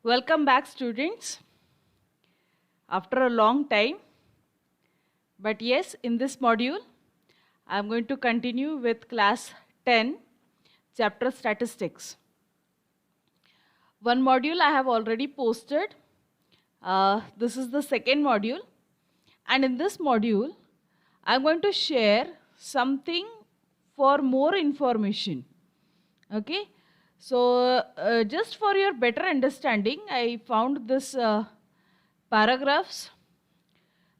Welcome back, students, after a long time. But yes, in this module, I am going to continue with class 10, chapter statistics. One module I have already posted. This is the second module. And in this module, I am going to share something for more information. Okay. So, just for your better understanding, I found this paragraphs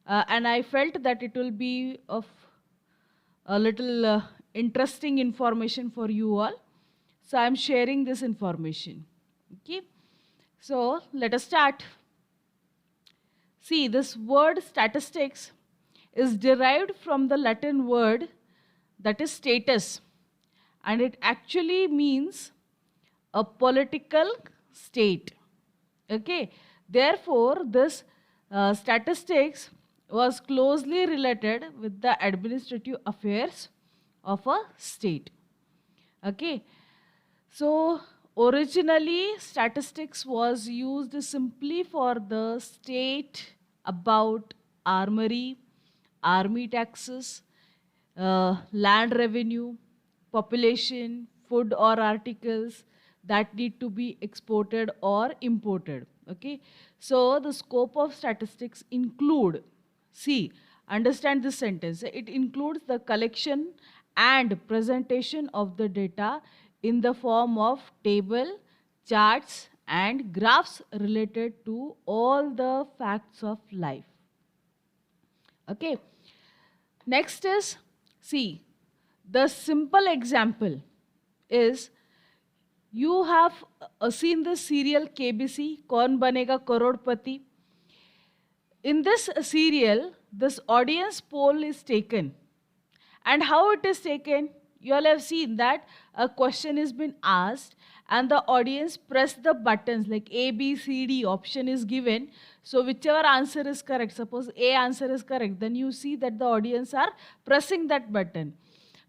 and I felt that it will be of a little interesting information for you all. So I am sharing this information. Okay. So let us start. See, this word statistics is derived from the Latin word that is status, and it actually means a political state. Okay. Therefore, this statistics was closely related with the administrative affairs of a state. Okay. So, originally statistics was used simply for the state about armory, army taxes, land revenue, population, food or articles that need to be exported or imported. Okay. So the scope of statistics include, see, understand this sentence, it includes the collection and presentation of the data in the form of table, charts and graphs related to all the facts of life. Okay. Next is, see, the simple example is, you have seen the serial KBC, Kaun Banega Karodpati. In this serial, this audience poll is taken. And how it is taken? You all have seen that a question is been asked and the audience press the buttons like A, B, C, D option is given. So whichever answer is correct, suppose A answer is correct, then you see that the audience are pressing that button.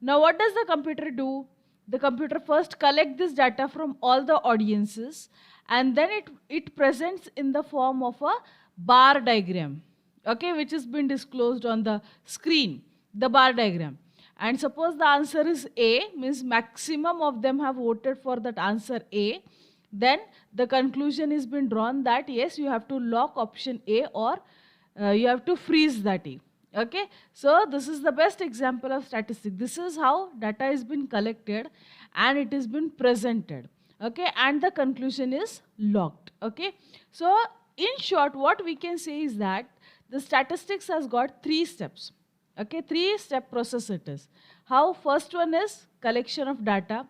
Now what does the computer do? The computer first collect this data from all the audiences and then it presents in the form of a bar diagram, okay, which has been disclosed on the screen, the bar diagram. And suppose the answer is A, means maximum of them have voted for that answer A, then the conclusion is been drawn that yes, you have to lock option A or you have to freeze that A. Okay, so this is the best example of statistics. This is how data has been collected and it has been presented. Okay, and the conclusion is locked. Okay, so in short, what we can say is that the statistics has got 3 steps. Okay, 3-step process it is. How? First one is collection of data.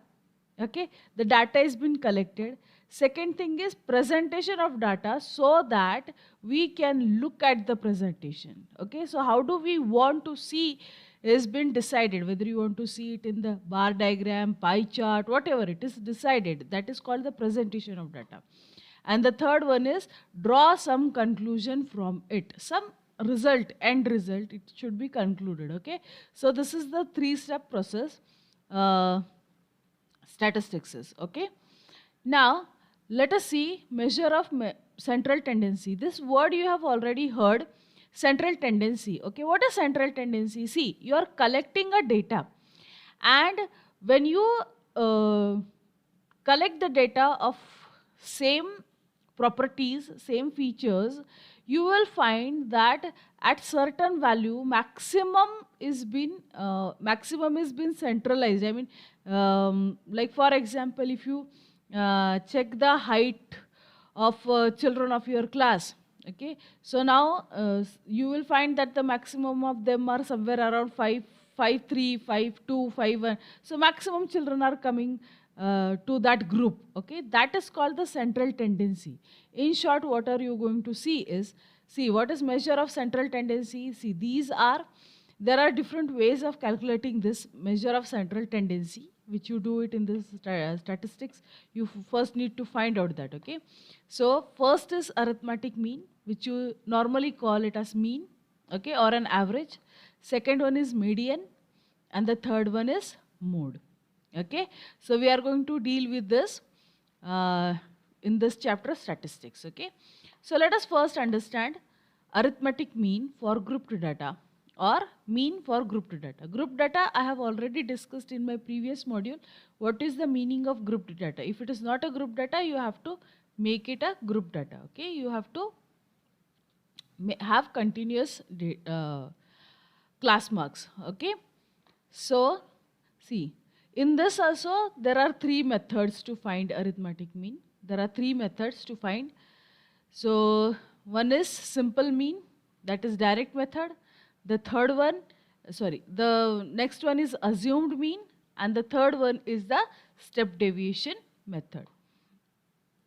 Okay, the data has been collected. Second thing is presentation of data so that we can look at the presentation. Okay, so how do we want to see is been decided, whether you want to see it in the bar diagram, pie chart, whatever it is decided. That is called the presentation of data. And the third one is draw some conclusion from it, some result, end result, it should be concluded. Okay, so this is the 3-step process statistics is. Okay, now let us see measure of central tendency. This word you have already heard, central tendency. Okay, what is central tendency? See, you are collecting a data and when you collect the data of same properties, same features, you will find that at certain value maximum is been centralized. I mean, like for example, if you check the height of children of your class, okay, so now you will find that the maximum of them are somewhere around 5'3", 5'2", 5'1". So maximum children are coming to that group. Okay, that is called the central tendency. In short, what are you going to see is, see, what is measure of central tendency? See, there are different ways of calculating this measure of central tendency, which you do it in this statistics. You first need to find out that. Okay, so first is arithmetic mean, which you normally call it as mean, okay, or an average. Second one is median, and the third one is mode. Okay, so we are going to deal with this in this chapter statistics. Okay, so let us first understand arithmetic mean for grouped data or mean for grouped data. Grouped data I have already discussed in my previous module. What is the meaning of grouped data? If it is not a group data, you have to make it a group data. Okay, you have to have continuous class marks. Okay, so see, in this also there are three methods to find arithmetic mean. There are three methods to find. So one is simple mean, that is direct method. The next one is assumed mean, and the third one is the step deviation method.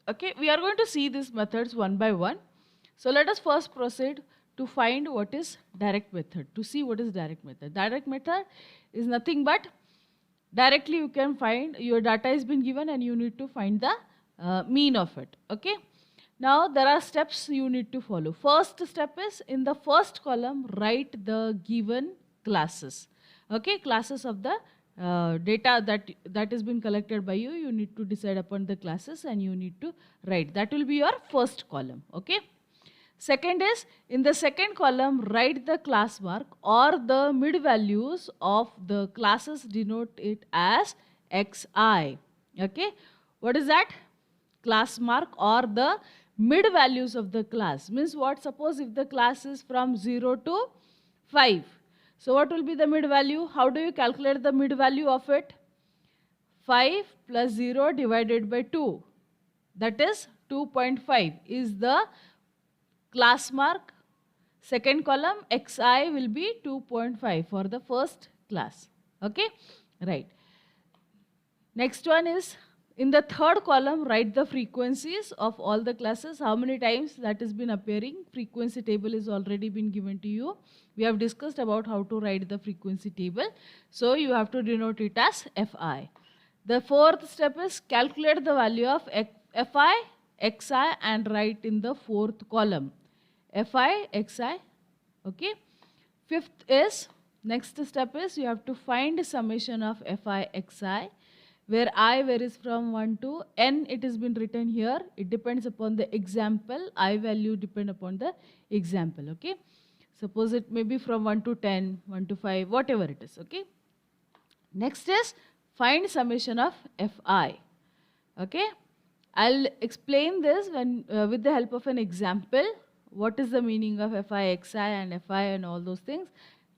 Okay, we are going to see these methods one by one. So let us first proceed to find what is direct method, to see what is direct method. Direct method is nothing but directly you can find, your data has been given and you need to find the mean of it. Okay, now there are steps you need to follow. First step is, in the first column write the given classes. Okay, classes of the data that has been collected by you. You need to decide upon the classes and you need to write. That will be your first column. Okay, second is, in the second column write the class mark or the mid values of the classes, denote it as xi. Okay, what is that? Class mark or the mid values of the class means what? Suppose if the class is from 0 to 5, so what will be the mid value? How do you calculate the mid value of it? 5 plus 0 divided by 2, that is 2.5 is the class mark. Second column xi will be 2.5 for the first class. Okay, right. Next one is, in the third column write the frequencies of all the classes, how many times that has been appearing. Frequency table is already been given to you. We have discussed about how to write the frequency table, so you have to denote it as fi. The fourth step is calculate the value of fi, xi and write in the fourth column fi, xi. Okay, fifth is, next step is you have to find summation of fi, xi, where I varies from 1 to n. It has been written here. It depends upon the example. I value depend upon the example. Okay, suppose it may be from 1 to 10, 1 to 5, whatever it is. Okay, next is find summation of fi. Okay, I'll explain this when with the help of an example. What is the meaning of fi, xi and fi and all those things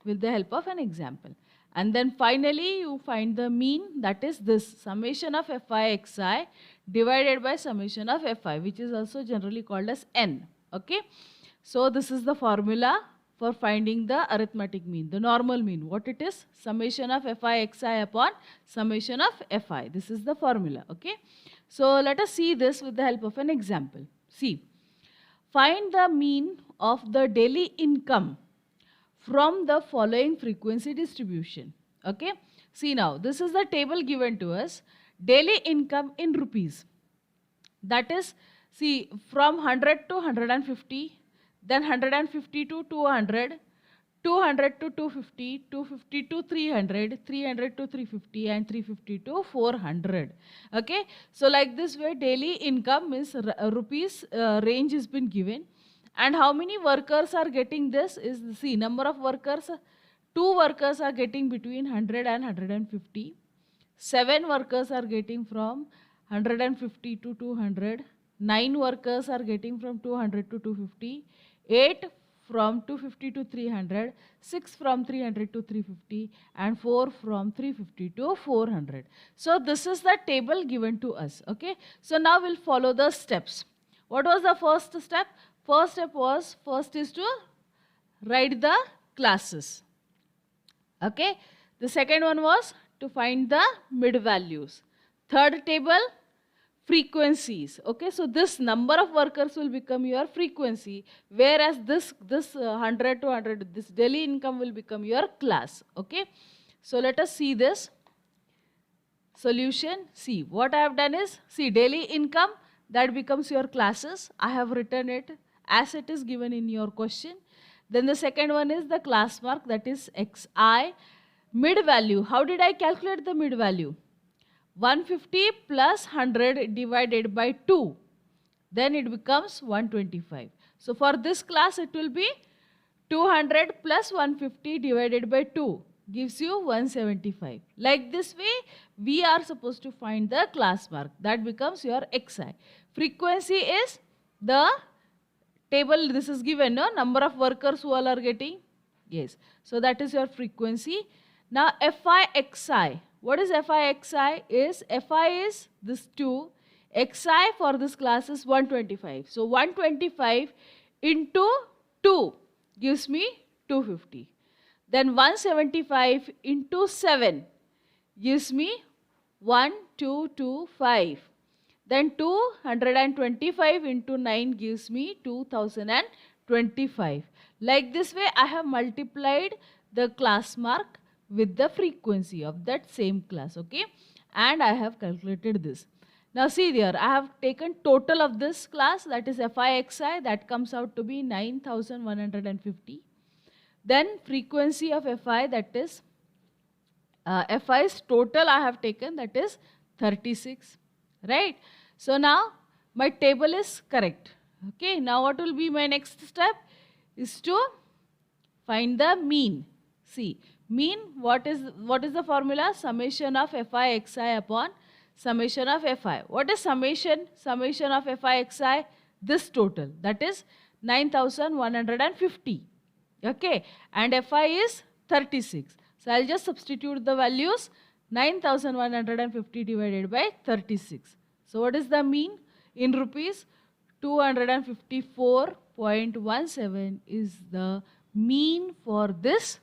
with the help of an example. And then finally you find the mean, that is this summation of fi, xi divided by summation of fi, which is also generally called as n. Okay, so this is the formula for finding the arithmetic mean, the normal mean. What it is? Summation of fi, xi upon summation of fi. This is the formula. Okay, so let us see this with the help of an example. See, find the mean of the daily income from the following frequency distribution. Okay, see now, this is the table given to us. Daily income in rupees, that is, see, from 100 to 150, then 150 to 200, 200 to 250, 250 to 300, 300 to 350 and 350 to 400. Okay, so like this way daily income means rupees range has been given. And how many workers are getting this is, see, number of workers, 2 workers are getting between 100 and 150. 7 workers are getting from 150 to 200. 9 workers are getting from 200 to 250. 8 from 250 to 300. 6 from 300 to 350. And 4 from 350 to 400. So this is the table given to us. Okay. So now we'll follow the steps. What was the first step? First step was, first is to write the classes. Okay. The second one was to find the mid values. Third table, frequencies. Okay. So this number of workers will become your frequency, whereas this 100 to 100, this daily income will become your class. Okay. So let us see this solution. See, what I have done is, see, daily income, that becomes your classes. I have written it as it is given in your question. Then the second one is the class mark, that is xi. Mid value, how did I calculate the mid value? 150 plus 100 divided by 2. then it becomes 125. So for this class it will be 200 plus 150 divided by 2 gives you 175. Like this way we are supposed to find the class mark. That becomes your xi. Frequency is the table, this is given, no? Number of workers who all are getting. Yes. So that is your frequency. Now Fi xi. What is Fi xi? Is Fi is this 2. Xi for this class is 125. So 125 into 2 gives me 250. Then 175 into 7 gives me 1225. Then 225 into 9 gives me 2025. Like this way I have multiplied the class mark with the frequency of that same class, okay? And I have calculated this. Now see there, I have taken total of this class, that is Fi xi, that comes out to be 9150. Then frequency of Fi, that is Fi's total I have taken, that is 36, right? So now my table is correct. Okay, now what will be my next step? Is to find the mean. See, mean, what is the formula? Summation of Fi xi upon summation of Fi. What is summation? Summation of Fi xi, this total, that is 9150. Okay, and Fi is 36. So I'll just substitute the values. 9150 divided by 36. So what is the mean? In rupees, 254.17 is the mean for this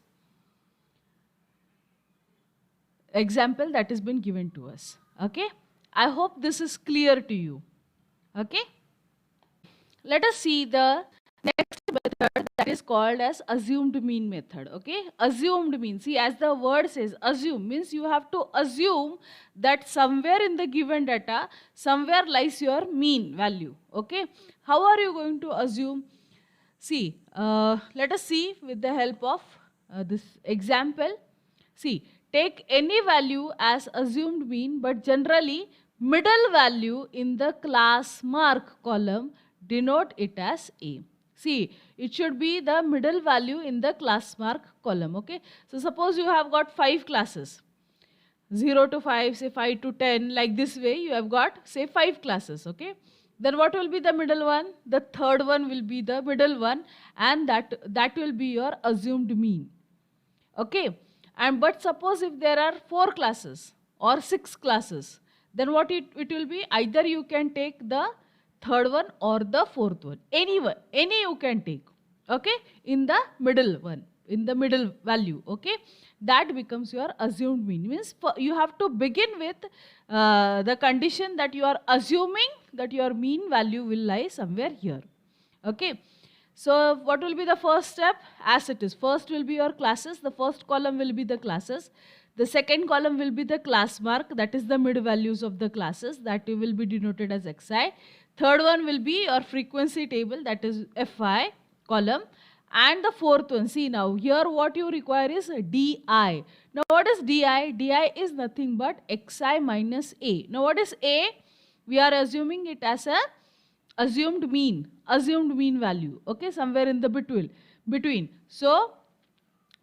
example that has been given to us. Okay, I hope this is clear to you. Okay, let us see the next method, that is called as assumed mean method. Okay, assumed mean, see, as the word says, assume means you have to assume that somewhere in the given data, somewhere lies your mean value. Okay, how are you going to assume? See, let us see with the help of this example. See, take any value as assumed mean, but generally middle value in the class mark column, denote it as A. See, it should be the middle value in the class mark column. Okay, so suppose you have got 5 classes, 0 to 5, say 5 to 10, like this way you have got, say, 5 classes. Okay, then what will be the middle one? The third one will be the middle one, and that will be your assumed mean. Okay, and but suppose if there are 4 classes or 6 classes, then what it will be? Either you can take the third one or the fourth one, any you can take. Okay, in the middle one, in the middle value. Okay, that becomes your assumed mean. Means you have to begin with the condition that you are assuming that your mean value will lie somewhere here. Okay, so what will be the first step? As it is, first will be your classes, the first column will be the classes, the second column will be the class mark, that is the mid values of the classes, that will be denoted as xi. Third one will be your frequency table, that is Fi column. And the fourth one, see now, here what you require is di. Now what is di? Di is nothing but xi minus a. Now what is a? We are assuming it as a assumed mean value. Okay, somewhere in the between. So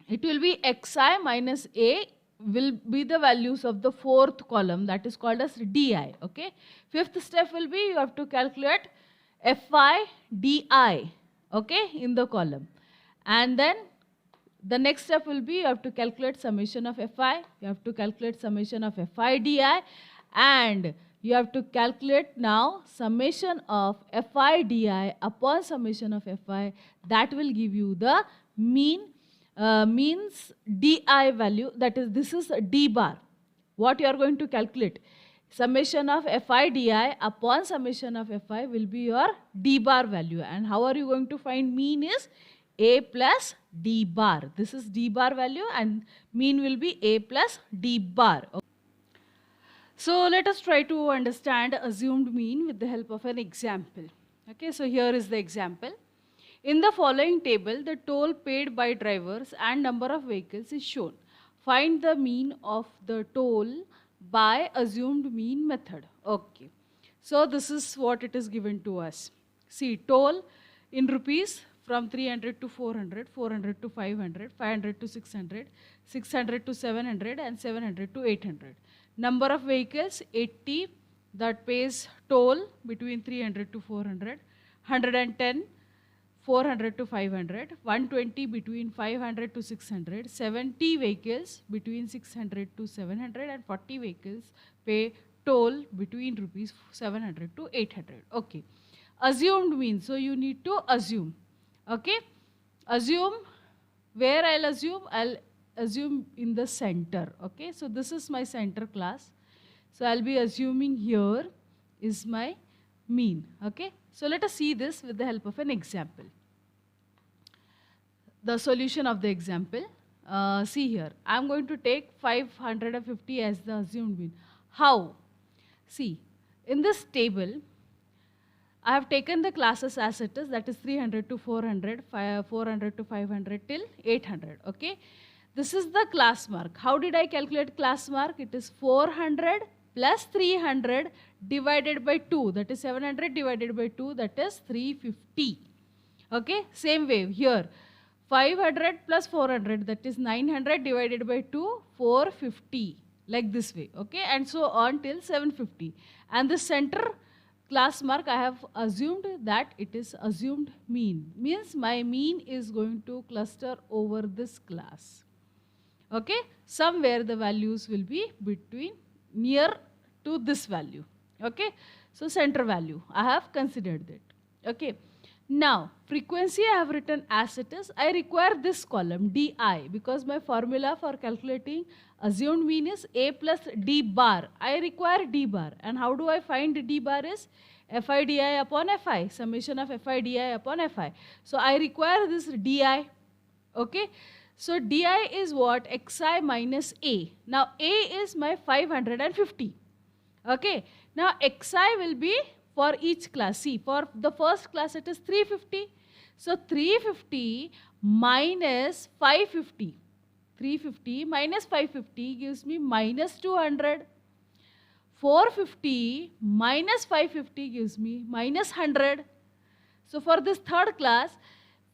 it will be xi minus a will be the values of the fourth column, that is called as di. Okay, fifth step will be you have to calculate Fi di. Okay, in the column, and then the next step will be you have to calculate summation of Fi, you have to calculate summation of Fi di, and you have to calculate now summation of Fi di upon summation of Fi. That will give you the mean means di value, that is, this is d bar. What you are going to calculate? Summation of Fi di upon summation of Fi will be your d bar value. And how are you going to find mean? Is a plus d bar. This is d bar value and mean will be a plus d bar. Okay. So let us try to understand assumed mean with the help of an example. Okay, so here is the example. In the following table, the toll paid by drivers and number of vehicles is shown. Find the mean of the toll by assumed mean method. Okay. So this is what it is given to us. See, toll in rupees from 300 to 400, 400 to 500, 500 to 600, 600 to 700, and 700 to 800. Number of vehicles 80 that pays toll between 300 to 400, 110 400 to 500, 120 between 500 to 600, 70 vehicles between 600 to 700, and 40 vehicles pay toll between rupees 700 to 800. Okay. Assumed means, so you need to assume. Okay. Assume, where I'll assume in the center. Okay. So this is my center class. So I'll be assuming here is my mean. Okay. So let us see this with the help of an example. The solution of the example. See here, I'm going to take 550 as the assumed mean. How? See, in this table, I have taken the classes as it is, that is 300 to 400, 400 to 500 till 800. Okay. This is the class mark. How did I calculate class mark? It is 400 plus 300 divided by 2, that is 700 divided by 2, that is 350. Okay. Same way here. 500 plus 400, that is 900 divided by 2, 450, like this way, okay, and so on till 750. And the center class mark, I have assumed that it is assumed mean, means my mean is going to cluster over this class, okay, somewhere the values will be between near to this value, okay. So center value, I have considered that, okay. Now, frequency I have written as it is. I require this column, di, because my formula for calculating assumed mean is a plus d bar. I require d bar. And how do I find d bar is fi di upon fi, summation of fi di upon fi. So I require this di, okay. So di is what? Xi minus a. Now a is my 550, okay. Now xi will be for each class. See, for the first class it is 350. So 350 minus 550. 350 minus 550 gives me minus 200. 450 minus 550 gives me minus 100. So for this third class,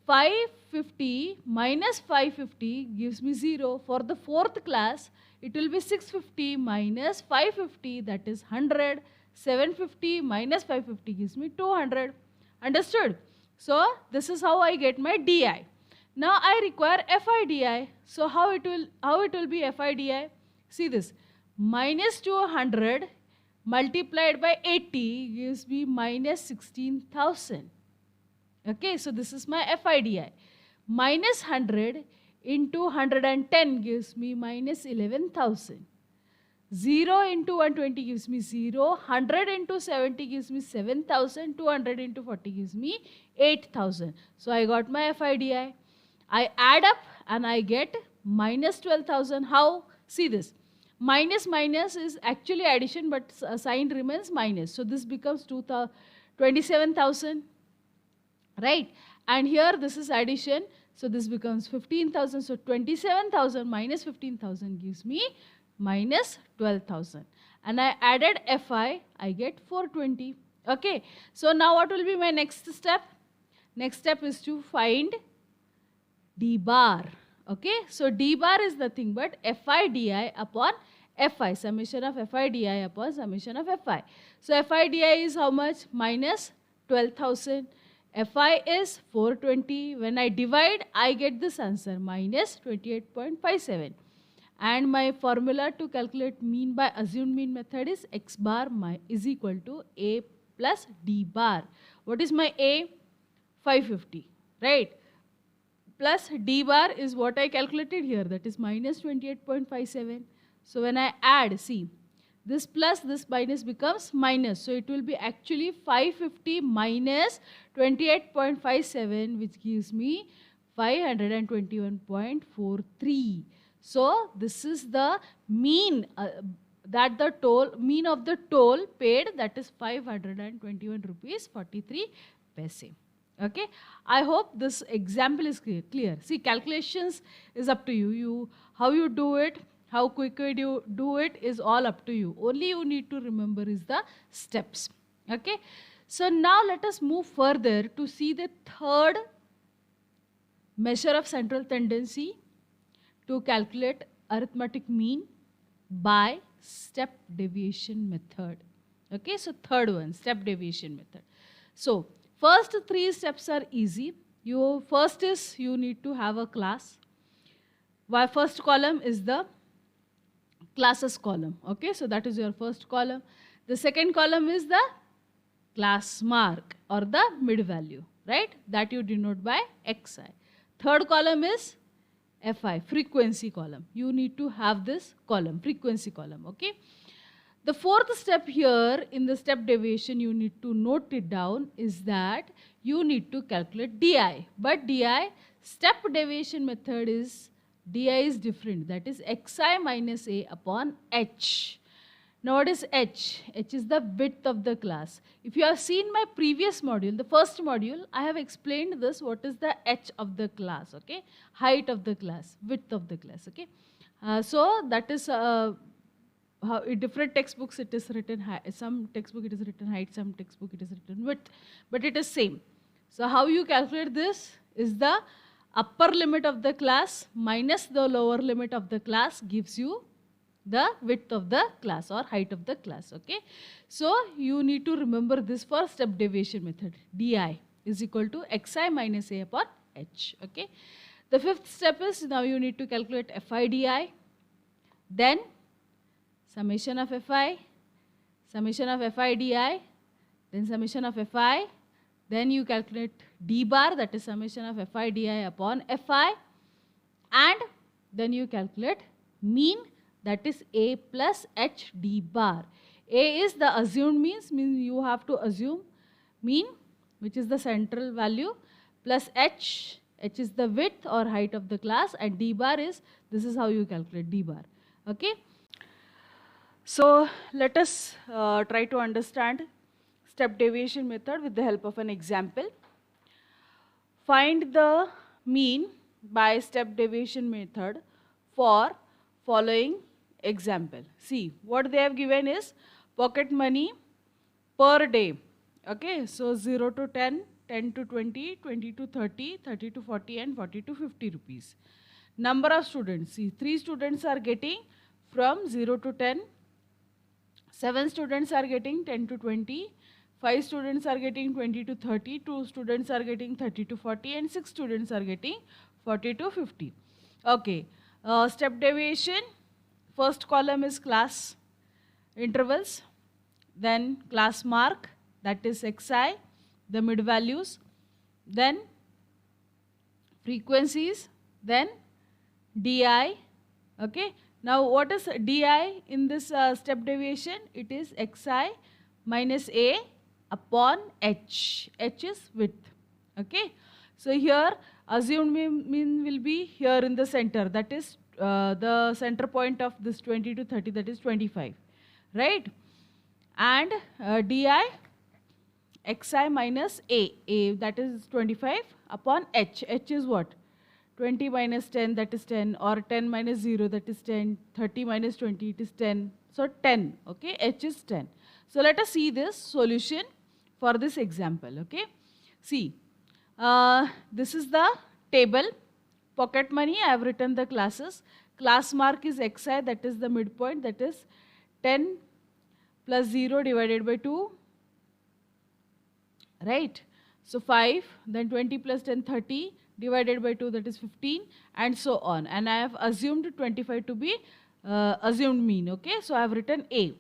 550 minus 550 gives me 0. For the fourth class, it will be 650 minus 550, that is 100. 750 minus 550 gives me 200. Understood? So this is how I get my di. Now I require fi di. So how it will be fi di? See this, minus 200 multiplied by 80 gives me minus 16,000. Okay, so this is my fi di. Minus 100 into 110 gives me minus 11,000. 0 into 120 gives me 0, 100 into 70 gives me 7,000, 200 into 40 gives me 8,000. So I got my fi di. I add up and I get minus 12,000. How? See this. Minus minus is actually addition, but sign remains minus. So this becomes 27,000, right? And here this is addition. So this becomes 15,000. So 27,000 minus 15,000 gives me minus 12,000. And I added fi, I get 420. Okay. So now what will be my next step? Next step is to find d bar. Okay. So d bar is nothing but fi di upon fi, summation of fi di upon summation of fi. So fi di is how much? Minus 12,000. Fi is 420. When I divide, I get this answer, minus 28.57. And my formula to calculate mean by assumed mean method is x bar is equal to a plus d bar. What is my a? 550, right? Plus d bar is what I calculated here, that is minus 28.57. So when I add, see, this plus this minus becomes minus. So it will be actually 550 minus 28.57, which gives me 521.43. So this is the mean that the mean of the toll paid, that is 521 rupees 43 paise. Okay. I hope this example is clear. See, calculations is up to you. How you do it, how quickly you do it is all up to you. Only you need to remember is the steps. Okay. So now let us move further to see the third measure of central tendency to calculate arithmetic mean by step deviation method. Okay, so third one, step deviation method. So first three steps are easy. First is you need to have a class. Why first column is the classes column. Okay, so that is your first column. The second column is the class mark or the mid value, right? That you denote by xi. Third column is fi, frequency column. You need to have this column, frequency column, okay? The fourth step here in the step deviation, you need to note it down, is that you need to calculate di. But di, step deviation method is, di is different, that is xi minus a upon h. Now what is h? H is the width of the class. If you have seen my previous module, the first module, I have explained this, what is the h of the class, okay? Height of the class, width of the class, okay? So that is how in different textbooks it is written height. Some textbook it is written height, some textbook it is written width, but it is same. So how you calculate this is the upper limit of the class minus the lower limit of the class gives you the width of the class or height of the class, okay? So you need to remember this for step deviation method. di is equal to xi minus a upon h, okay? The fifth step is now you need to calculate fi di, then summation of fi, summation of fi di, then summation of fi, then you calculate d bar, that is summation of fi di upon fi, and then you calculate mean, that is a plus h d bar. A is the assumed means you have to assume mean, which is the central value, plus h is the width or height of the class, and d bar is, this is how you calculate d bar, okay? So let us try to understand step deviation method with the help of an example. Find the mean by step deviation method for following example. See, what they have given is pocket money per day. Okay, so 0 to 10, 10 to 20, 20 to 30, 30 to 40 and 40 to 50 rupees. Number of students. See, 3 students are getting from 0 to 10. 7 students are getting 10 to 20, 5 students are getting 20 to 30, 2 students are getting 30 to 40 and 6 students are getting 40 to 50. Okay, step deviation, first column is class intervals, then class mark, that is xi, the mid values, then frequencies, then di, okay. Now what is di in this step deviation? It is xi minus a upon h. H is width, okay. So here assumed mean will be here in the center, that is the center point of this 20 to 30, that is 25, right? And di xi minus a, that is 25 upon h. H is what? 20 minus 10, that is 10, or 10 minus 0, that is 10, 30 minus 20, it is 10. So 10, okay, h is 10. So let us see this solution for this example, okay. See, this is the table, pocket money, I have written the classes. Class mark is xi, that is the midpoint, that is 10 plus 0 divided by 2, right. So 5, then 20 plus 10, 30, divided by 2, that is 15, and so on. And I have assumed 25 to be assumed mean, okay. So I have written a.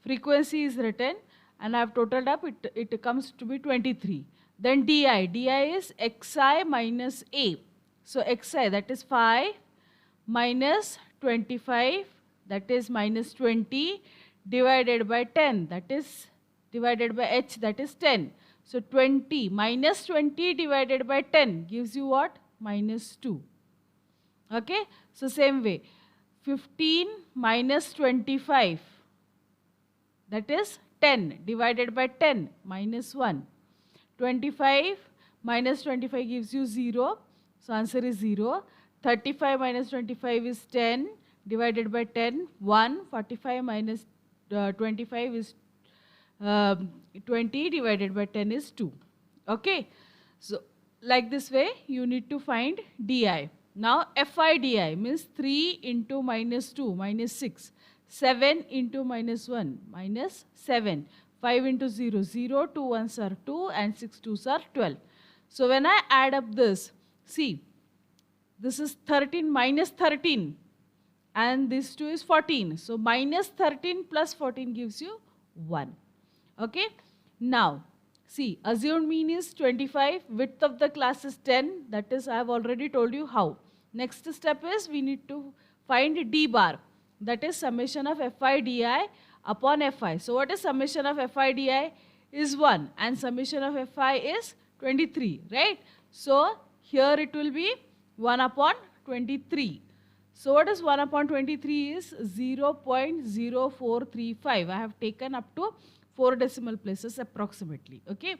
Frequency is written, and I have totaled up, it comes to be 23. Then di is xi minus a. So xi, that is 5 minus 25, that is minus 20, divided by 10, that is divided by h, that is 10. So 20 minus 20 divided by 10 gives you what? Minus 2. Okay. So same way, 15 minus 25, that is 10 divided by 10, minus 1. 25 minus 25 gives you 0. So answer is 0. 35 minus 25 is 10 divided by 10, 1. 45 minus 25 is 20 divided by 10 is 2. Okay. So like this way you need to find di. Now fi di means 3 into minus 2 minus 6. 7 into minus 1 minus 7. 5 into 0, 0, 2 1s are 2 and 6 2s are 12. So when I add up this, see, this is 13 minus 13 and this 2 is 14. So minus 13 plus 14 gives you 1. Okay. Now see, assumed mean is 25, width of the class is 10, that is I have already told you how. Next step is we need to find d bar, that is summation of fi di upon fi. So what is summation of fi di? Is 1 and summation of fi is 23, right? So here it will be 1 upon 23. So what is 1 upon 23 is 0.0435. I have taken up to 4 decimal places approximately. Okay.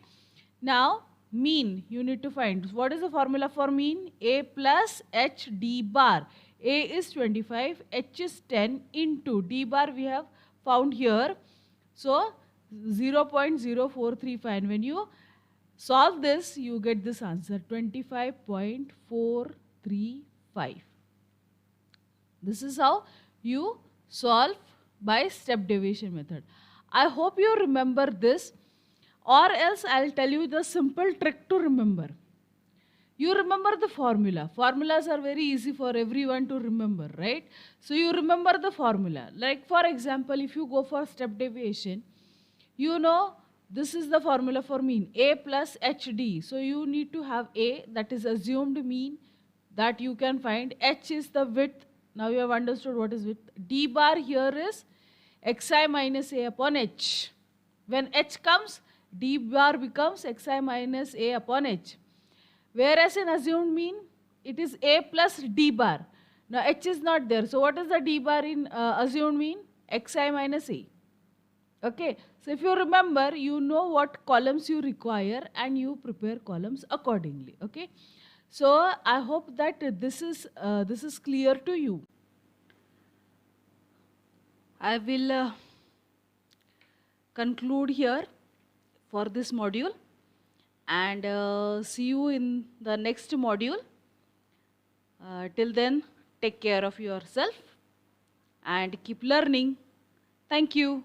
Now mean you need to find. What is the formula for mean? A plus h d bar. A is 25, h is 10 into d bar we have found here. So 0.0435, and when you solve this you get this answer 25.435. This is how you solve by step deviation method. I hope you remember this, or else I'll tell you the simple trick to remember. You remember the formula. Formulas are very easy for everyone to remember, right? So you remember the formula. Like for example, if you go for step deviation, you know this is the formula for mean, A plus HD. So you need to have A, that is assumed mean, that you can find. H is the width. Now you have understood what is width. D bar here is xi minus A upon H. When H comes, D bar becomes xi minus A upon H. Whereas in assumed mean, it is A plus D bar. Now H is not there. So what is the D bar in assumed mean? Xi minus A. Okay. So if you remember, you know what columns you require and you prepare columns accordingly. Okay. So I hope that this is clear to you. I will conclude here for this module, and see you in the next module. Till then, take care of yourself and keep learning. Thank you.